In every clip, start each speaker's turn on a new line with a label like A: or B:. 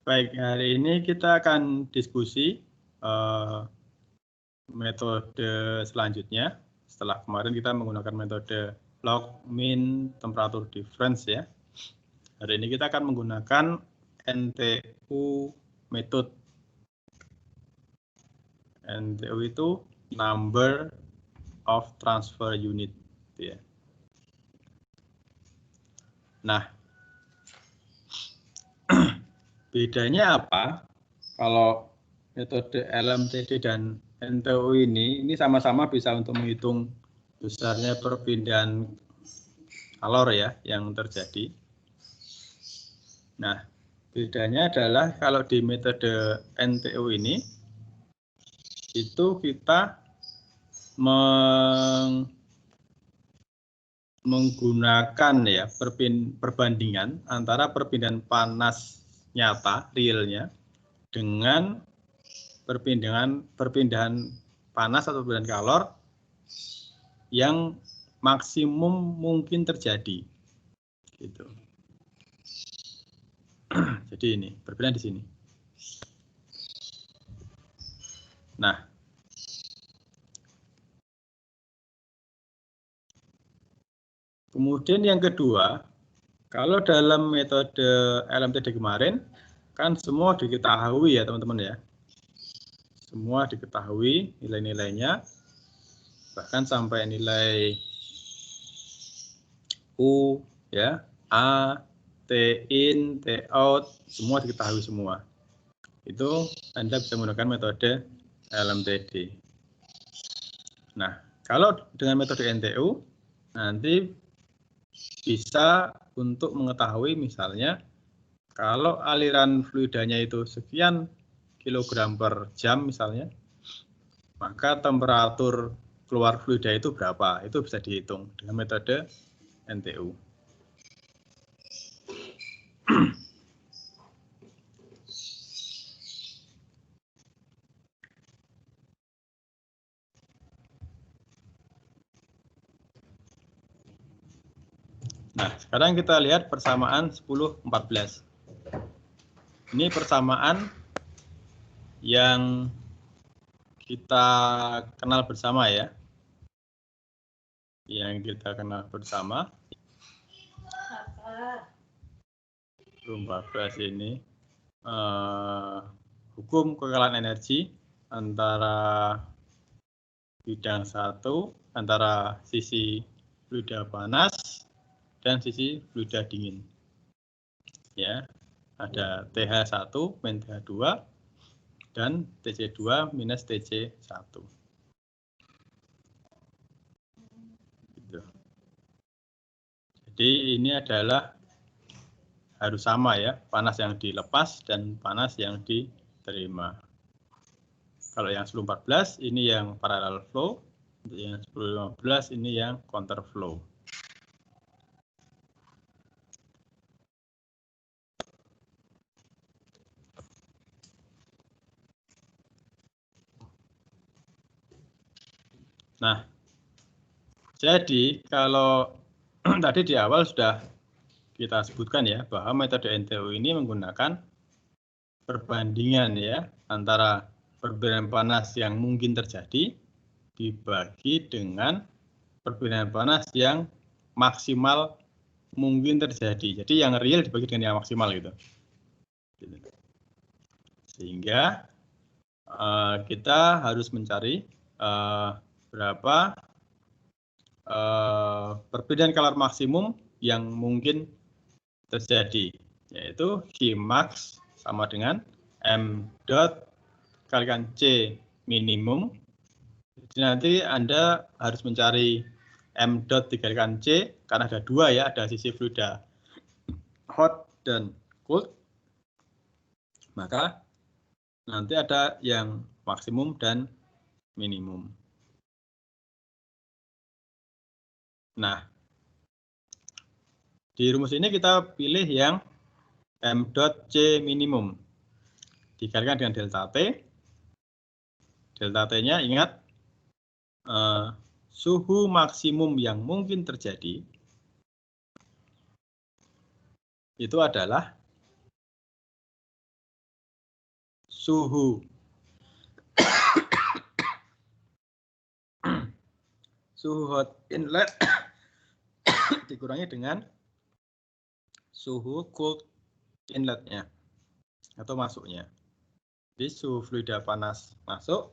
A: Baik, hari ini kita akan diskusi metode selanjutnya. Setelah kemarin kita menggunakan metode log mean temperature difference ya. Hari ini kita akan menggunakan NTU method. NTU itu number of transfer unit ya. Nah, bedanya apa? Kalau metode LMTD dan NTU ini sama-sama bisa untuk menghitung besarnya perpindahan kalor ya yang terjadi. Nah, bedanya adalah kalau di metode NTU ini itu kita menggunakan ya perbandingan antara perpindahan panas nyata realnya dengan perpindahan panas atau perpindahan kalor yang maksimum mungkin terjadi gitu. Jadi ini perbedaan di sini. Nah, kemudian yang kedua, kalau dalam metode LMTD kemarin kan semua diketahui ya teman-teman ya. Semua diketahui nilai-nilainya, bahkan sampai nilai U ya, A, T in, T out, semua diketahui semua. Itu Anda bisa menggunakan metode LMTD. Nah, kalau dengan metode NTU nanti bisa untuk mengetahui misalnya kalau aliran fluidanya itu sekian kilogram per jam misalnya, maka temperatur keluar fluida itu berapa? Itu bisa dihitung dengan metode NTU. Nah, sekarang kita lihat persamaan 10-14. Ini persamaan yang kita kenal bersama ya. Yang kita kenal bersama. 10-14 ini hukum kekalahan energi antara bidang satu, antara sisi fluida panas dan sisi fluida dingin. Ya, ada TH1 min TH2 dan TC2 minus TC1. Gitu. Jadi ini adalah harus sama ya, panas yang dilepas dan panas yang diterima. Kalau yang 10-14 ini yang parallel flow, yang 10-15 ini yang counter flow. Nah, jadi kalau tadi di awal sudah kita sebutkan ya bahwa metode NTU ini menggunakan perbandingan ya antara perbedaan panas yang mungkin terjadi dibagi dengan perbedaan panas yang maksimal mungkin terjadi. Jadi yang real dibagi dengan yang maksimal gitu. Sehingga kita harus mencari berapa perbedaan kalor maksimum yang mungkin terjadi, yaitu Qmax sama dengan M dot kalikan C minimum. Jadi nanti Anda harus mencari M dot dikalikan C karena ada dua ya, ada sisi fluida hot dan cold. Maka nanti ada yang maksimum dan minimum. Nah, di rumus ini kita pilih yang M dot C minimum dikalikan dengan delta T. Delta T-nya ingat suhu maksimum yang mungkin terjadi itu adalah suhu suhu hot inlet dikurangi dengan suhu cold inletnya atau masuknya. Jadi suhu fluida panas masuk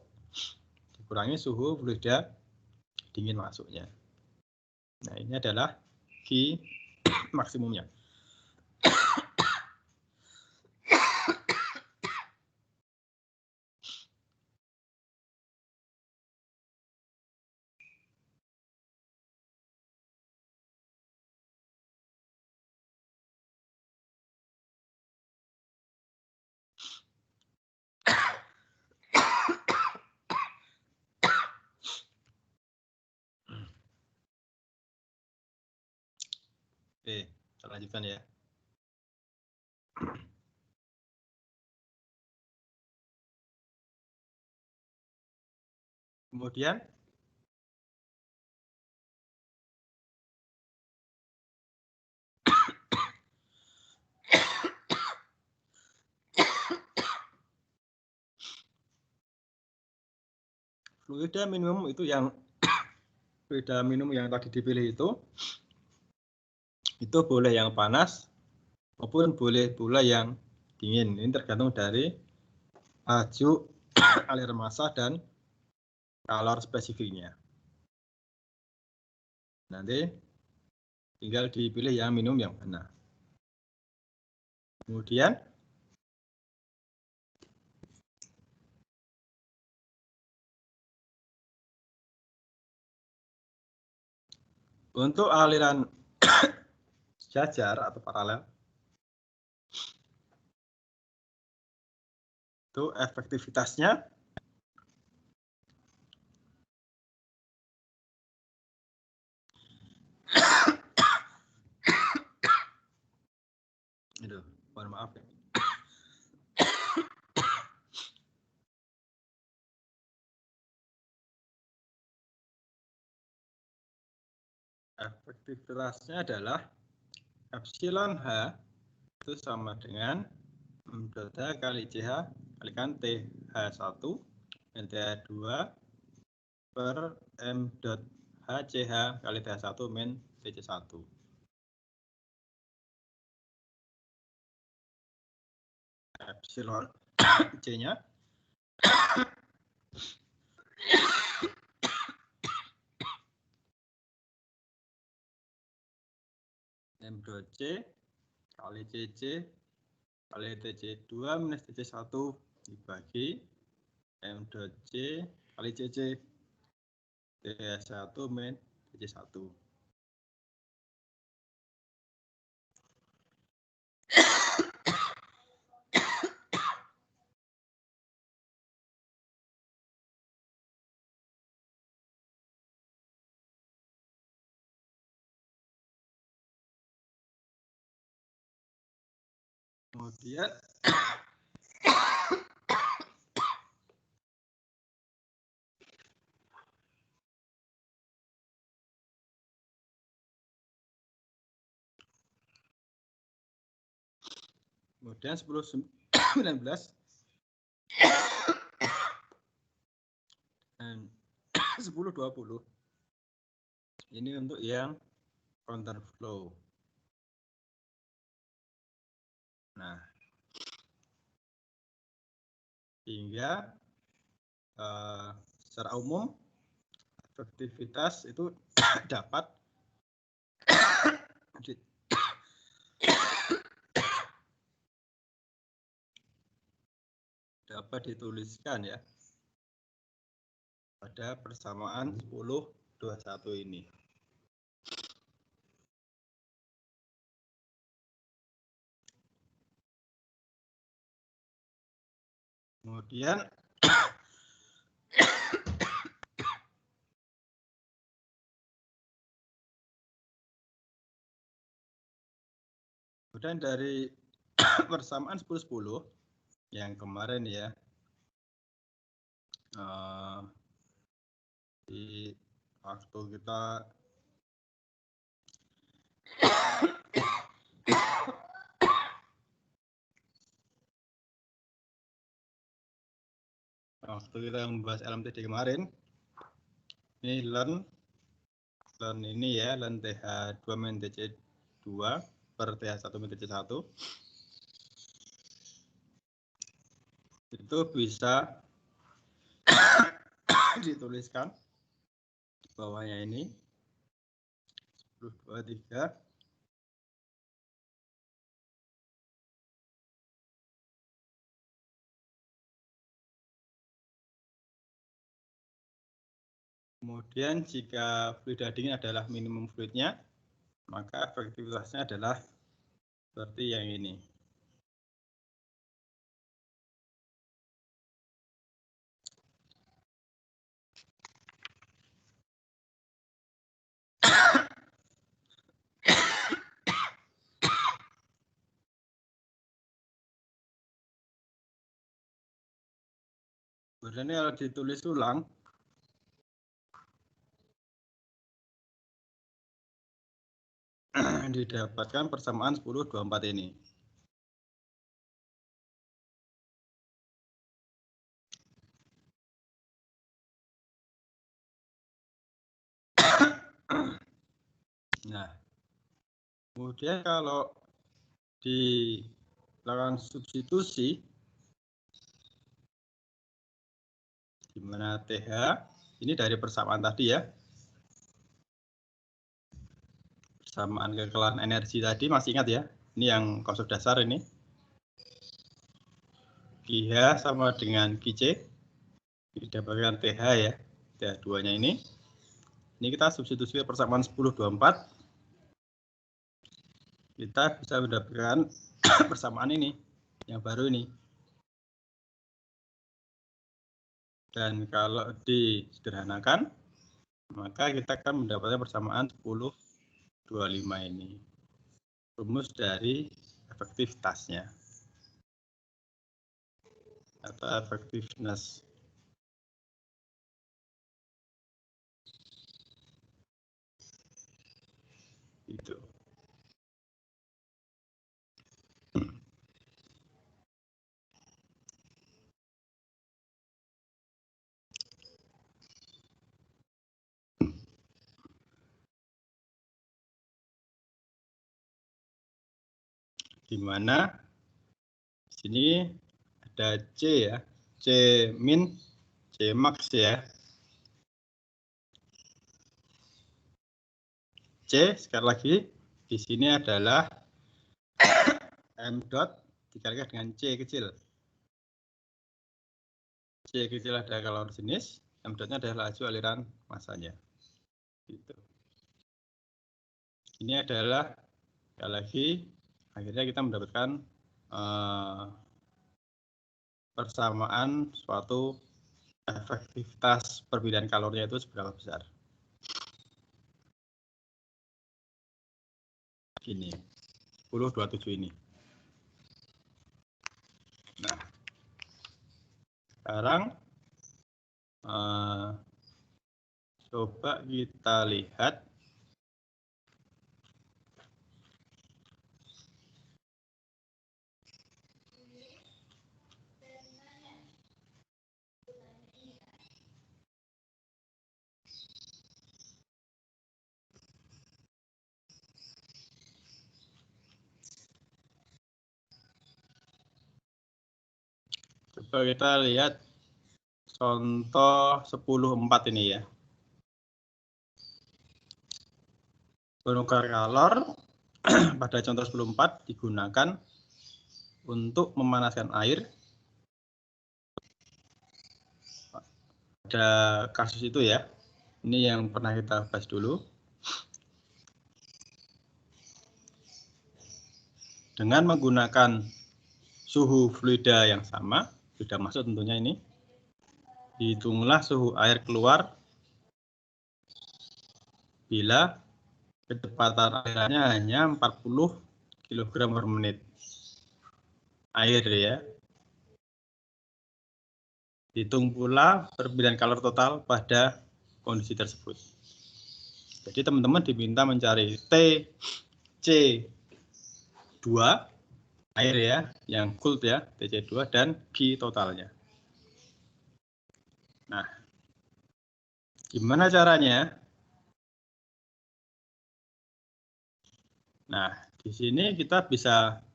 A: dikurangi suhu fluida dingin masuknya. Nah, ini adalah Q maksimumnya. Oke, kita lanjutkan ya. Kemudian fluida minimum itu yang fluida minimum yang tadi dipilih itu boleh yang panas maupun boleh pula yang dingin. Ini tergantung dari laju aliran massa dan kalor spesifiknya. Nanti tinggal dipilih yang minum yang mana. Kemudian untuk aliran sejajar atau paralel itu efektivitasnya itu, mohon maaf ya. Efektivitasnya adalah epsilon H itu sama dengan M dot H kali CH kalikan TH1 dan TH2 per M dot HCH kali TH1 min TC1. Epsilon C-nya M dot C kali CC kali TC2 minus TC1 dibagi M dot C kali CC TH1 min TC1. Kemudian kemudian 10-19 dan 10-20 ini untuk yang counterflow. Nah, hingga secara umum efektivitas itu dapat dituliskan ya pada persamaan 10-21 ini. Kemudian dari persamaan 10-10 yang kemarin ya di waktu kita waktu kita membahas LMTD kemarin, ini learn ini ya, learn TH2 min TC2 per TH1 min TC1. Itu bisa dituliskan di bawahnya ini 10, 2, 3. Kemudian jika fluida dingin adalah minimum fluidnya, maka efektivitasnya adalah seperti yang ini. Kemudian kalau ditulis ulang, didapatkan persamaan 10-24 ini. Nah, kemudian kalau dilakukan substitusi, di mana TH ini dari persamaan tadi ya, persamaan kekelahan energi tadi masih ingat ya, ini yang konsep dasar ini. QH sama dengan QC, didapatkan TH ya, TH2-nya ini. Ini kita substitusi persamaan 10-24, kita bisa mendapatkan persamaan ini, yang baru ini. Dan kalau disederhanakan, maka kita akan mendapatkan persamaan 10-25 ini. Rumus dari efektivitasnya atau effectiveness. Itu. Di mana sini ada C ya, C min, C max ya. C sekali lagi di sini adalah M dot dikalikan dengan C kecil. C kecil adalah kalori jenis, M dotnya adalah laju aliran masanya. Gitu. Ini adalah sekali lagi akhirnya kita mendapatkan persamaan suatu efektivitas perbedaan kalorinya itu seberapa besar. Ini 10-27 ini. Nah, sekarang coba kita lihat contoh 10-4 ini ya. Penukar kalor pada contoh 10-4 digunakan untuk memanaskan air. Pada kasus itu ya, ini yang pernah kita bahas dulu. Dengan menggunakan suhu fluida yang sama, sudah masuk tentunya ini, dihitunglah suhu air keluar bila kecepatan alirannya hanya 40 kg per menit. Air ya. Hitung pula perbedaan kalori total pada kondisi tersebut. Jadi teman-teman diminta mencari TC2 air ya, yang cooled ya, TC2 dan Q totalnya. Nah, gimana caranya? Nah, di sini kita bisa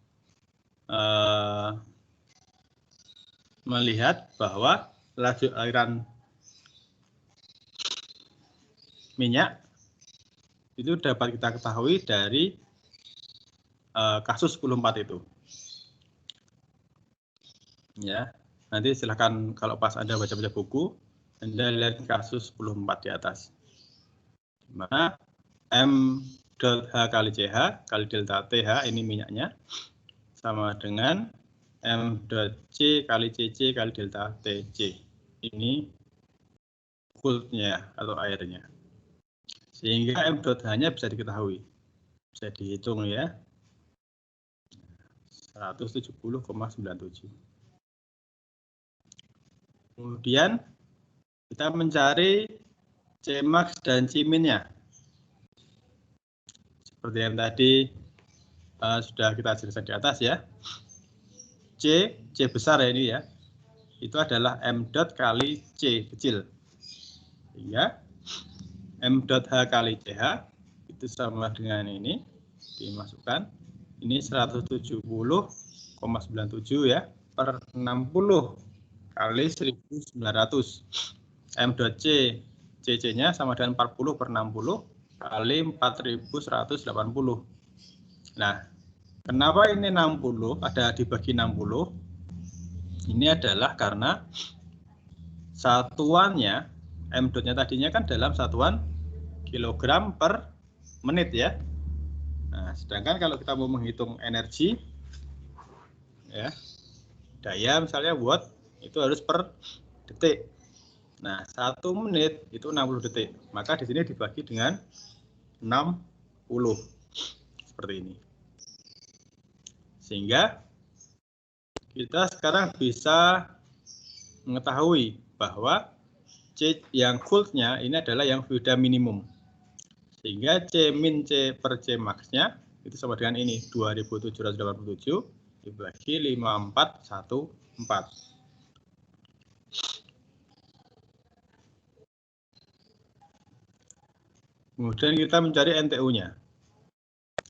A: melihat bahwa laju aliran minyak itu dapat kita ketahui dari kasus 10.4 itu. Ya, nanti silahkan kalau pas Anda baca-baca buku, Anda lihat kasus 10.4 di atas. Di mana M.H kali CH kali delta TH ini minyaknya sama dengan M.C kali CC kali delta TC. Ini coolnya atau airnya. Sehingga M.H-nya bisa diketahui. Bisa dihitung ya. 170,97. Kemudian kita mencari Cmax dan Cmin-nya. Seperti yang tadi sudah kita jelaskan di atas ya. C besar ya ini ya. Itu adalah M dot kali C kecil. Sehingga M.H kali CH itu sama dengan ini. Dimasukkan. Ini 170,97 ya per 60 kali 1900. M.C CC-nya sama dengan 40 per 60 kali 4180. Nah, kenapa ini 60 ada dibagi 60? Ini adalah karena satuannya M.nya tadinya kan dalam satuan kilogram per menit ya. Nah, sedangkan kalau kita mau menghitung energi ya, daya misalnya watt itu harus per detik. Nah, 1 menit itu 60 detik. Maka di sini dibagi dengan 60. Seperti ini. Sehingga kita sekarang bisa mengetahui bahwa C yang cooled-nya ini adalah yang fluida minimum. Sehingga C min C per C max-nya itu sama dengan ini, 2787 dibagi 5414. Kemudian kita mencari NTU-nya.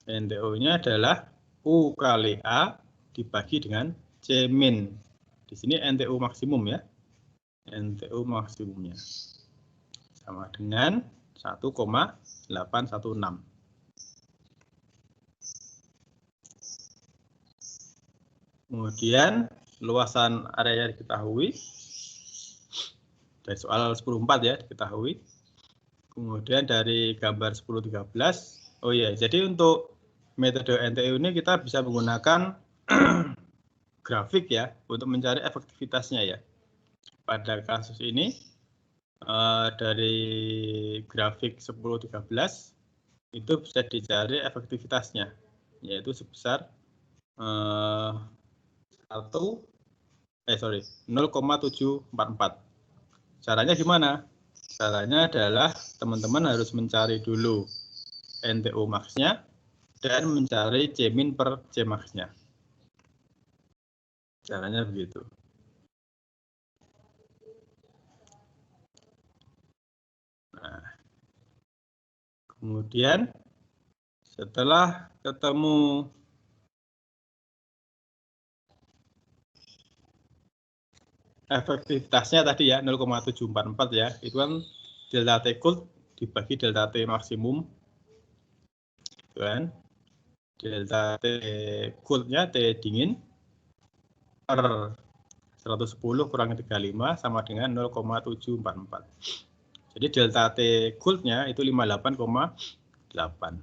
A: NTU-nya adalah U kali A dibagi dengan C min. Di sini NTU maksimum ya. NTU maksimumnya sama dengan 1,816. Kemudian luasan area diketahui dari soal 10.4 ya diketahui. Kemudian dari gambar 10.13, oh iya, jadi untuk metode NTU ini kita bisa menggunakan grafik ya untuk mencari efektivitasnya ya. Pada kasus ini dari grafik 10.13 itu bisa dicari efektivitasnya, yaitu sebesar 0,744. Caranya gimana? Caranya adalah teman-teman harus mencari dulu NTU max-nya dan mencari C min per C max-nya. Caranya begitu. Nah, kemudian setelah ketemu efektivitasnya tadi ya 0,744 ya, itu kan delta T cooled dibagi delta T maksimum, kan? Delta T cooled-nya T dingin per 110 kurangi 35 sama dengan 0,744. Jadi delta T cooled-nya itu 58,8.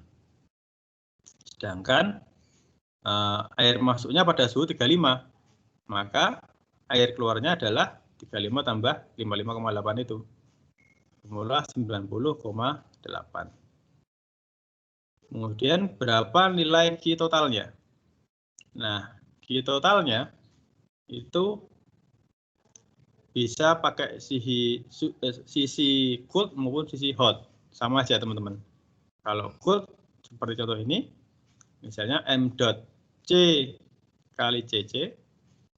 A: Sedangkan air masuknya pada suhu 35, maka air keluarnya adalah 35 tambah 55,8 itu. Formula 90,8. Kemudian berapa nilai Q totalnya? Nah, Q totalnya itu bisa pakai sisi cold maupun sisi hot. Sama aja teman-teman. Kalau cold seperti contoh ini, misalnya M.C kali CC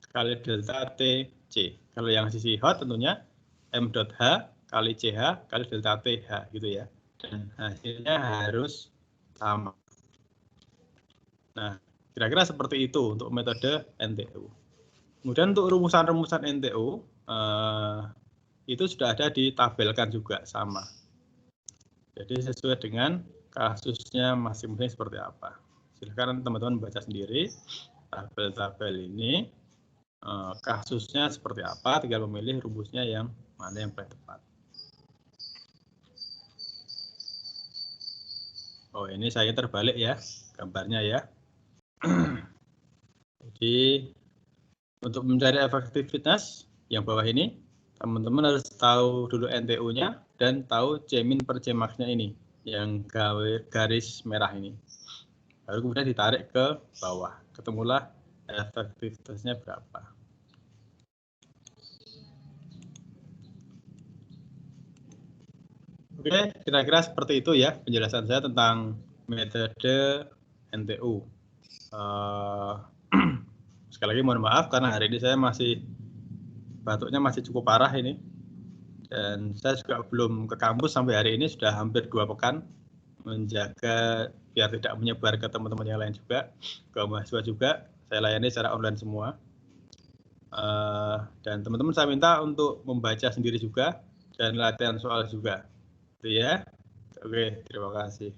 A: kali delta TC. Kalau yang sisi hot tentunya M dot H kali CH kali delta TH gitu ya. Dan hasilnya harus sama. Nah, kira-kira seperti itu untuk metode NTU. Kemudian untuk rumusan-rumusan NTU, itu sudah ada ditabelkan juga sama. Jadi sesuai dengan kasusnya masing-masing seperti apa. Silakan teman-teman baca sendiri tabel-tabel ini, kasusnya seperti apa, tinggal memilih rumusnya yang mana yang paling tepat. Oh, ini saya terbalik ya gambarnya ya. Jadi untuk mencari efektivitas yang bawah ini, teman-teman harus tahu dulu NTU-nya dan tahu C-min per C-max-nya ini, yang garis merah ini. Lalu kemudian ditarik ke bawah, ketemulah efektivitasnya berapa. Oke, kira-kira seperti itu ya penjelasan saya tentang metode NTU. Sekali lagi mohon maaf karena hari ini saya batuknya masih cukup parah ini. Dan saya juga belum ke kampus sampai hari ini, sudah hampir 2 pekan menjaga biar tidak menyebar ke teman-teman yang lain juga, ke mahasiswa juga. Saya layani secara online semua. Dan teman-teman saya minta untuk membaca sendiri juga dan latihan soal juga. Itu ya. Oke, terima kasih.